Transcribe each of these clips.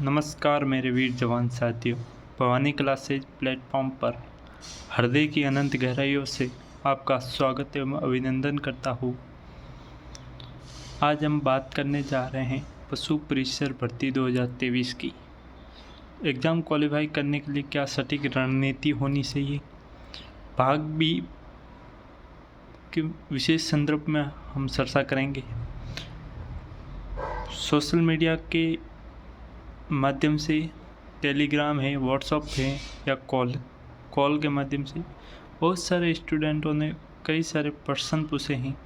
नमस्कार मेरे वीर जवान साथियों। भवानी क्लासेज प्लेटफॉर्म पर हृदय की अनंत गहराइयों से आपका स्वागत एवं अभिनंदन करता हूँ। आज हम बात करने जा रहे हैं पशु परिसर भर्ती 2023 की। एग्ज़ाम क्वालिफाई करने के लिए क्या सटीक रणनीति होनी चाहिए, भाग बी के विशेष संदर्भ में हम चर्चा करेंगे। सोशल मीडिया के माध्यम से, टेलीग्राम है, व्हाट्सअप है या कॉल के माध्यम से बहुत सारे स्टूडेंटों ने कई सारे प्रश्न पूछे हैं,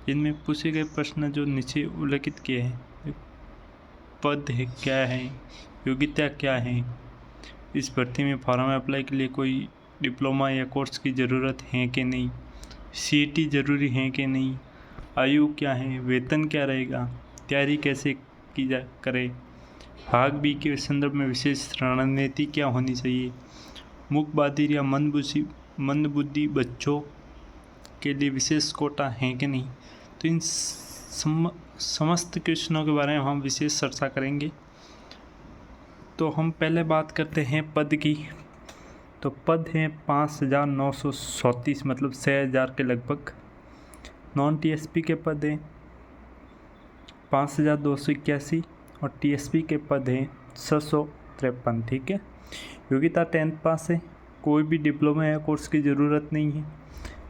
जिनमें पूछे गए प्रश्न जो नीचे उल्लेखित किए हैं। पद है क्या है, योग्यता क्या है, इस भर्ती में फॉर्म अप्लाई के लिए कोई डिप्लोमा या कोर्स की ज़रूरत है कि नहीं, सीईटी ज़रूरी है कि नहीं, आयु क्या है, वेतन क्या रहेगा, तैयारी कैसे की जा करे, भाग बी के संदर्भ में विशेष रणनीति क्या होनी चाहिए, मूक बधिर या मंदबुद्धि बच्चों के लिए विशेष कोटा है कि नहीं। तो इन समस्त क्वेश्चनों के बारे में हम विशेष चर्चा करेंगे। तो हम पहले बात करते हैं पद की। तो पद हैं 5,934, मतलब 6,000 के लगभग। नॉन टीएसपी के पद हैं 5,281 और टीएसपी के पद हैं 653। ठीक है। योग्यता 10th पास है, कोई भी डिप्लोमा या कोर्स की ज़रूरत नहीं है,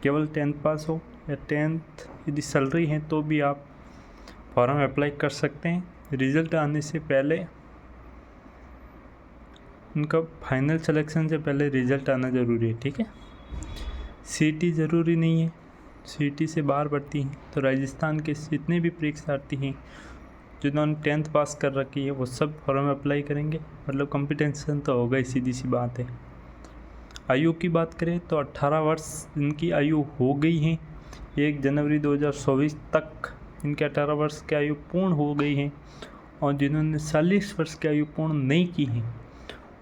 केवल 10th पास हो या 10th यदि सैलरी है तो भी आप फॉर्म अप्लाई कर सकते हैं। रिज़ल्ट आने से पहले, उनका फाइनल सिलेक्शन से पहले रिज़ल्ट आना ज़रूरी है। ठीक है। सीईटी ज़रूरी नहीं है, सीईटी से बाहर बढ़ती हैं तो राजस्थान के जितने भी परीक्षार्थी हैं जिन्होंने 10th पास कर रखी है वो सब फॉर्म अप्लाई करेंगे, मतलब कंपटीशन तो होगा ही, सीधी सी बात है। आयु की बात करें तो 18 वर्ष इनकी आयु हो गई है। 1 जनवरी 2024 तक इनके 18 वर्ष की आयु पूर्ण हो गई है, और जिन्होंने 40 वर्ष की आयु पूर्ण नहीं की है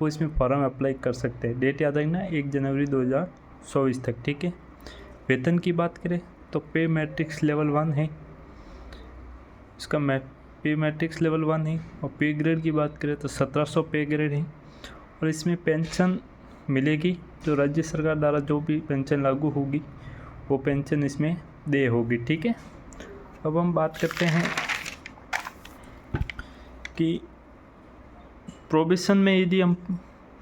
वो इसमें फॉर्म अप्लाई कर सकते हैं। डेट याद रखना, 1 जनवरी 2024 तक। ठीक है। वेतन की बात करें तो पे मैट्रिक्स लेवल 1 है, इसका पे मैट्रिक्स लेवल 1 है। और पे ग्रेड की बात करें तो 1700 पे ग्रेड है, और इसमें पेंशन मिलेगी। जो राज्य सरकार द्वारा जो भी पेंशन लागू होगी वो पेंशन इसमें दे होगी। ठीक है। अब हम बात करते हैं कि प्रोबेशन में यदि हम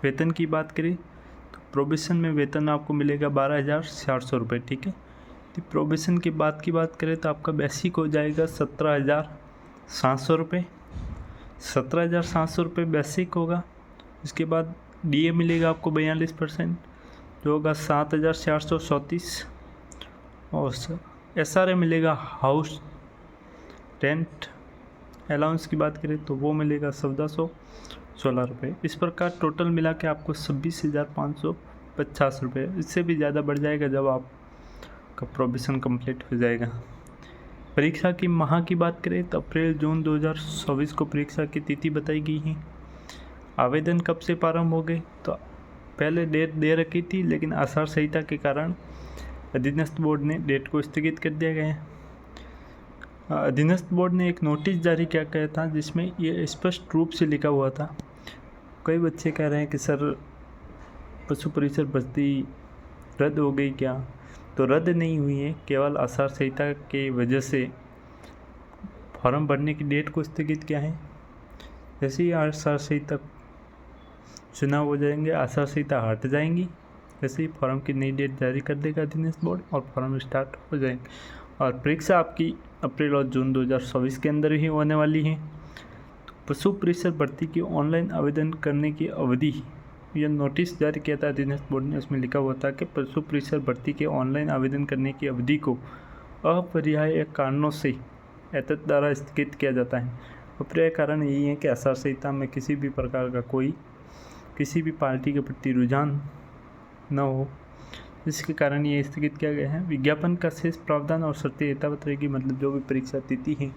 वेतन की बात करें तो प्रोबेशन में वेतन आपको मिलेगा 12,400 रुपये। ठीक है। यदि प्रोबेशन की बात करें तो आपका बेसिक हो जाएगा 17,700 रुपये। 17,700 रुपये बेसिक होगा। इसके बाद डीए मिलेगा आपको 42%, जो होगा 7,434। और एसआरए मिलेगा, हाउस रेंट अलाउंस की बात करें तो वो मिलेगा 1,416 रुपये। इस प्रकार टोटल मिला के आपको 26,550 रुपये, इससे भी ज़्यादा बढ़ जाएगा जब आपका प्रोबेशन कंप्लीट हो जाएगा। परीक्षा की माह की बात करें तो अप्रैल जून 2024 को परीक्षा की तिथि बताई गई है। आवेदन कब से प्रारंभ हो गए तो पहले डेट दे रखी थी, लेकिन आचार संहिता के कारण अधीनस्थ बोर्ड ने डेट को स्थगित कर दिया गया है। अधीनस्थ बोर्ड ने एक नोटिस जारी किया गया था जिसमें ये स्पष्ट रूप से लिखा हुआ था। कई बच्चे कह रहे हैं कि सर पशु परिसर भर्ती रद्द हो गई क्या, तो रद्द नहीं हुई है, केवल आचार संहिता की वजह से फॉर्म भरने की डेट को स्थगित किया है। जैसे ही आचार संहिता चुनाव हो जाएंगे, आचार संहिता हट जाएंगी, जैसे ही फॉर्म की नई डेट जारी कर देगा अधीनस्थ बोर्ड और फॉर्म स्टार्ट हो जाएंगे। और परीक्षा आपकी अप्रैल और जून 2024 के अंदर ही होने वाली है। तो पशु परिसर भर्ती की ऑनलाइन आवेदन करने की अवधि, यह नोटिस जारी किया था अधीनस्थ बोर्ड ने, उसमें लिखा हुआ था कि पशु परिसर भर्ती के ऑनलाइन आवेदन करने की अवधि को अपरिहार्य कारणों से एतत् द्वारा स्थगित किया जाता है। अपरिहार्य कारण यही है कि आचार संहिता में किसी भी प्रकार का कोई किसी भी पार्टी के प्रति रुझान न हो, जिसके कारण ये स्थगित किया गया है। विज्ञापन का शेष प्रावधान और शर्तें यथावत रहेगी, मतलब जो भी परीक्षा तिथि है,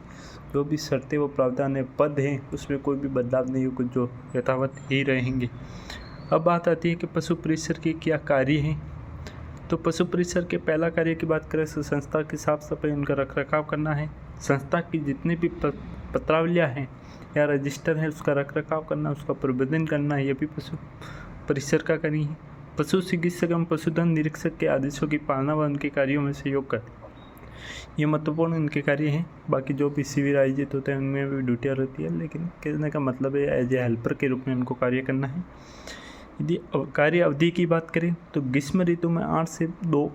जो भी शर्तें वो प्रावधान है, पद हैं, उसमें कोई भी बदलाव नहीं हो, कुछ जो यथावत ही रहेंगे। अब बात आती है कि पशु परिसर के क्या कार्य हैं। तो पशु परिसर के पहला कार्य की बात करें तो संस्था की साफ सफाई, उनका रख रखाव करना है। संस्था की जितनी भी पत्रावलियाँ हैं या रजिस्टर है उसका रख रखाव करना, उसका प्रबंधन करना, ये भी पशु परिसर का कार्य है। पशु चिकित्सक एवं पशुधन निरीक्षक के आदेशों की पालना व उनके कार्यों में सहयोग करते, ये महत्वपूर्ण इनके कार्य हैं। बाकी जो भी शिविर आयोजित होते हैं उनमें भी ड्यूटियाँ रहती है, लेकिन कहने का मतलब है एज ए हेल्पर के रूप में उनको कार्य करना है। यदि कार्य अवधि की बात करें तो ग्रीष्म ऋतु में 8 से 2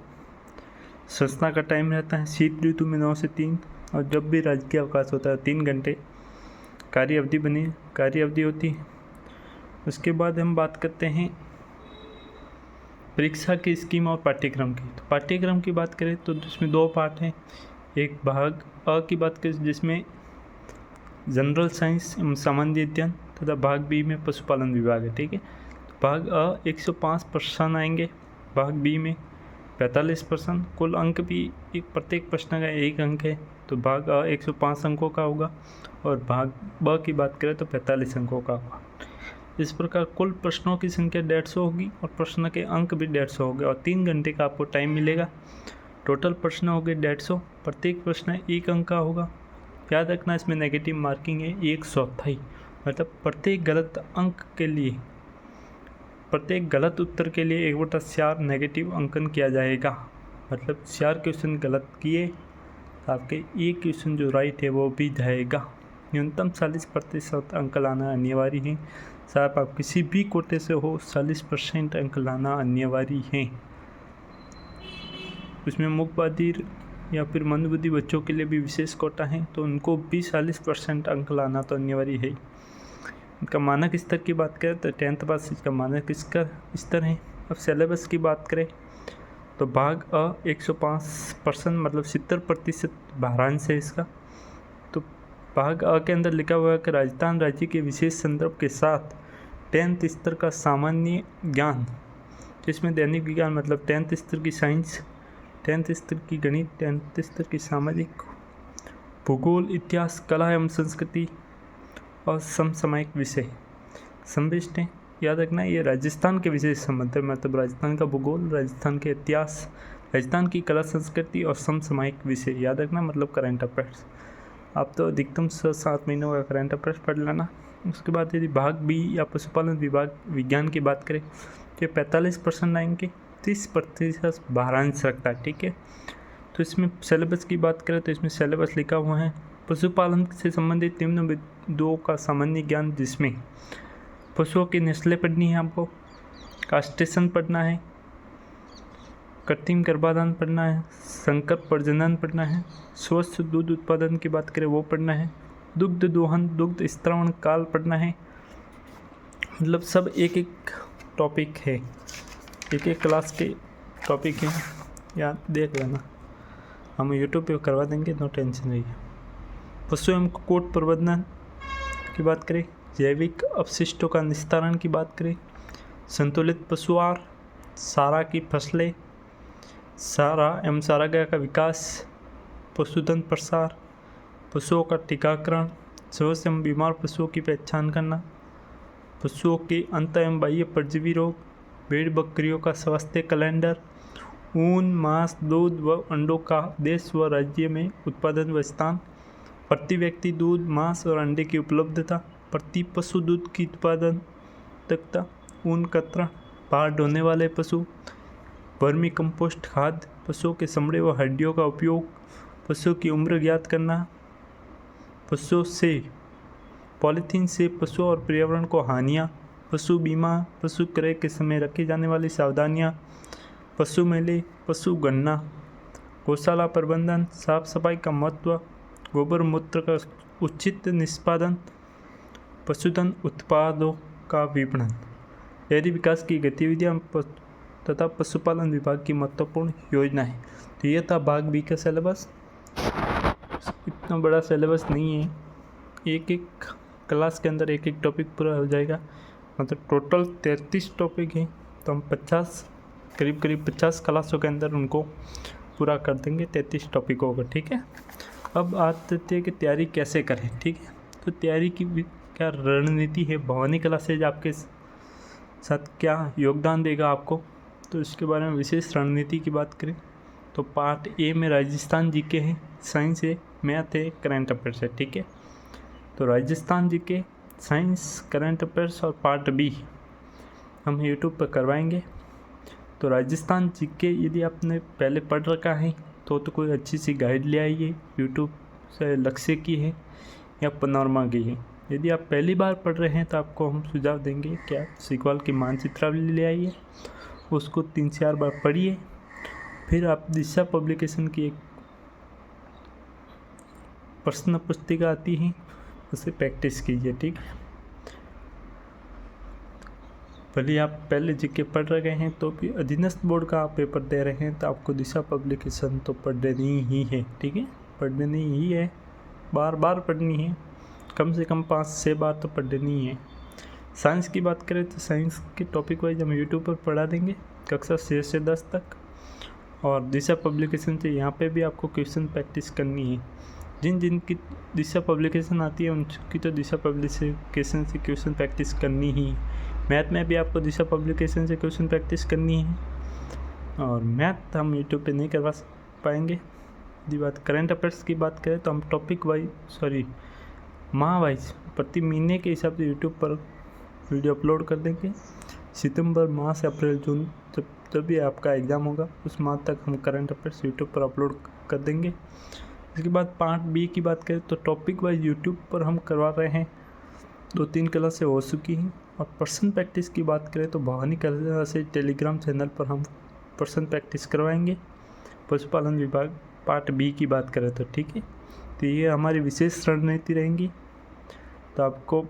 संस्था का टाइम रहता है, शीत ऋतु में 9 से 3, और जब भी राजकीय अवकाश होता है 3 घंटे कार्य अवधि होती है। उसके बाद हम बात करते हैं परीक्षा की स्कीम और पाठ्यक्रम की। तो पाठ्यक्रम की बात करें तो इसमें 2 पार्ट हैं। एक भाग अ की बात करें जिसमें जनरल साइंस एवं सामान्य अध्ययन तथा भाग बी में पशुपालन विभाग है, ठीक है। तो भाग अ 105 प्रश्न आएंगे, भाग बी में 45 प्रश्न, कुल अंक भी प्रत्येक प्रश्न का 1 अंक है। तो भाग अ 105 अंकों का होगा और भाग ब की बात करें तो 45 अंकों का होगा। इस प्रकार कुल प्रश्नों की संख्या 150 होगी और प्रश्न के अंक भी 150 होंगे और 3 घंटे का आपको टाइम मिलेगा। टोटल प्रश्न हो गए 150, प्रत्येक प्रश्न 1 अंक का होगा। याद रखना इसमें नेगेटिव मार्किंग है 1/4, मतलब प्रत्येक गलत उत्तर के लिए 1/4 नेगेटिव अंकन किया जाएगा। मतलब 4 क्वेश्चन गलत किए तो आपके 1 क्वेश्चन जो राइट है वो भी जाएगा। न्यूनतम 40% अंक लाना अनिवार्य है। साहब आप किसी भी कोटे से हो 40% अंक लाना अनिवार्य है। उसमें मूकबधिर या फिर मंदबुद्धि बच्चों के लिए भी विशेष कोटा है, तो उनको भी 40% अंक लाना तो अनिवार्य है। इनका मानक स्तर की बात करें तो 10th पास इसका मानक स्तर है। अब सिलेबस की बात करें तो भाग अ 105% मतलब 70% भारांश है इसका। तो भाग अ के अंदर लिखा हुआ है कि राजस्थान राज्य के विशेष संदर्भ के साथ 10th स्तर का सामान्य ज्ञान, जिसमें दैनिक विज्ञान मतलब 10th स्तर की साइंस, 10th स्तर की गणित, 10th स्तर की सामाजिक, भूगोल, इतिहास, कला एवं संस्कृति और समसामयिक विषय समाविष्ट हैं। याद रखना ये राजस्थान के विषय से संबंधित है, मतलब राजस्थान का भूगोल, राजस्थान के इतिहास, राजस्थान की कला संस्कृति और समसामयिक विषय। याद रखना मतलब करंट अफेयर्स। आप तो अधिकतम 6-7 महीनों का करंट अफेयर्स पढ़ लेना। उसके बाद यदि भाग बी या पशुपालन विभाग विज्ञान की बात करें तो 45% आएंगे, 30% भारांश रखता है, ठीक है। तो इसमें सिलेबस की बात करें तो इसमें सिलेबस लिखा हुआ है पशुपालन से संबंधित निम्न बिंदुओं का सामान्य ज्ञान, जिसमें पशुओं की नस्लें पढ़नी है, आपको कास्ट्रेशन पढ़ना है, कृत्रिम गर्भाधान पढ़ना है, संकर प्रजनन पढ़ना है, स्वस्थ दूध उत्पादन की बात करें वो पढ़ना है, दुग्ध दोहन, दुग्ध स्त्रावण काल पढ़ना है। मतलब सब एक एक टॉपिक है, एक एक क्लास के टॉपिक हैं, याद देख लेना। हम यूट्यूब पे करवा देंगे, नो टेंशन रही। पशु एवं कुक्कुट प्रबंधन की बात करें, जैविक अपशिष्टों का निस्तारण की बात करें, संतुलित पशु आहार, सारा की फसलें, सारा एवं सारागाह का विकास, पशुधन प्रसार, पशुओं का टीकाकरण, स्वस्थ एवं बीमार पशुओं की पहचान करना, पशुओं के अंत एवं बाह्य परजीवी रोग, भेड़ बकरियों का स्वास्थ्य कैलेंडर, ऊन, मांस, दूध व अंडों का देश व राज्य में उत्पादन व स्थान, प्रति व्यक्ति दूध, मांस और अंडे की उपलब्धता, प्रति पशु दूध की उत्पादकता, ऊन कतरण, बाहर ढोने वाले पशु, वर्मी कंपोस्ट खाद, पशुओं के चमड़े व हड्डियों का उपयोग, पशुओं की उम्र ज्ञात करना, पशुओं से पॉलीथीन से पशुओं और पर्यावरण को हानियाँ, पशु बीमा, पशु क्रय के समय रखी जाने वाली सावधानियाँ, पशु मेले, पशु गणना, गौशाला प्रबंधन, साफ सफाई का महत्व, गोबर मूत्र का उचित निष्पादन, पशुधन उत्पादों का विपणन, डेयरी विकास की गतिविधियां तथा पशुपालन विभाग की महत्वपूर्ण योजना है। तो ये था भाग बी का सिलेबस। इतना बड़ा सिलेबस नहीं है, एक एक क्लास के अंदर एक एक टॉपिक पूरा हो जाएगा। मतलब टोटल 33 टॉपिक हैं, तो हम करीब 50 क्लासों के अंदर उनको पूरा कर देंगे 33 टॉपिकों को, ठीक है। अब आते हैं कि तैयारी कैसे करें, ठीक है। तो तैयारी की क्या रणनीति है, भवानी क्लासेज आपके साथ क्या योगदान देगा आपको, तो इसके बारे में विशेष रणनीति की बात करें तो पार्ट ए में राजस्थान जीके है, साइंस है, मैथ है, करंट अफेयर्स है, ठीक है। तो Rajasthan GK, science, current affairs और पार्ट बी हम यूट्यूब पर करवाएंगे। तो राजस्थान जीके यदि आपने पहले पढ़ रखा है तो कोई अच्छी सी गाइड ले आइए, यूट्यूब से लक्ष्य की है या पनोरमा की है। यदि आप पहली बार पढ़ रहे हैं तो आपको हम सुझाव देंगे कि आप सीक्वल की मानचित्रावली ले आइए, उसको 3-4 बार पढ़िए, फिर आप दिशा पब्लिकेशन की एक प्रश्न पुस्तिका आती है उसे प्रैक्टिस कीजिए, ठीक है। भले आप पहले जीके पढ़ रहे हैं तो भी अधीनस्थ बोर्ड का आप पेपर दे रहे हैं तो आपको दिशा पब्लिकेशन तो पढ़नी ही है, ठीक है, पढ़नी ही है, बार बार पढ़नी है, कम से कम 5-6 बार तो पढ़नी है। साइंस की बात करें तो साइंस के टॉपिक वाइज हम यूट्यूब पर पढ़ा देंगे कक्षा 6 से 10 तक। और दिशा पब्लिकेशन से यहाँ पे भी आपको क्वेश्चन प्रैक्टिस करनी है। जिन की दिशा पब्लिकेशन आती है उनकी तो दिशा पब्लिकेशन से क्वेश्चन प्रैक्टिस करनी ही। मैथ में भी आपको दिशा पब्लिकेशन से क्वेश्चन प्रैक्टिस करनी है, और मैथ हम यूट्यूब पे नहीं करवा पाएंगे। यदि बात करंट अफेयर्स की बात करें तो हम टॉपिक वाइज माह वाइज प्रति महीने के हिसाब से यूट्यूब पर वीडियो अपलोड कर देंगे। सितंबर माह से अप्रैल जून जब भी आपका एग्ज़ाम होगा उस माह तक हम करंट अफेयर्स यूट्यूब पर अपलोड कर देंगे। इसके बाद पार्ट बी की बात करें तो टॉपिक वाइज यूट्यूब पर हम करवा रहे हैं, 2-3 क्लासें हो चुकी हैं। और पर्सन प्रैक्टिस की बात करें तो भवानी कला से टेलीग्राम चैनल पर हम पर्सन प्रैक्टिस करवाएंगे। पशुपालन विभाग पार्ट बी की बात करें तो, ठीक है। तो ये हमारी विशेष रणनीति रहेंगी। तो आपको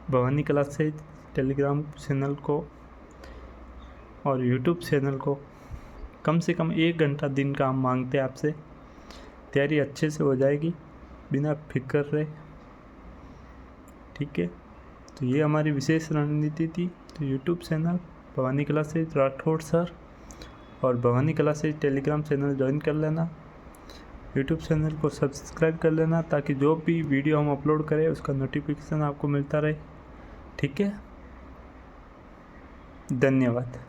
भवानी कला से टेलीग्राम चैनल को और यूट्यूब चैनल को कम से कम 1 घंटा दिन का हम मांगते हैं आपसे। तैयारी अच्छे से हो जाएगी बिना फिक्र रहे, ठीक है। तो ये हमारी विशेष रणनीति थी। तो यूट्यूब चैनल भवानी कला से राठौड़ सर और भवानी कला से टेलीग्राम चैनल ज्वाइन कर लेना, यूट्यूब चैनल को सब्सक्राइब कर लेना ताकि जो भी वीडियो हम अपलोड करें उसका नोटिफिकेशन आपको मिलता रहे, ठीक है। धन्यवाद।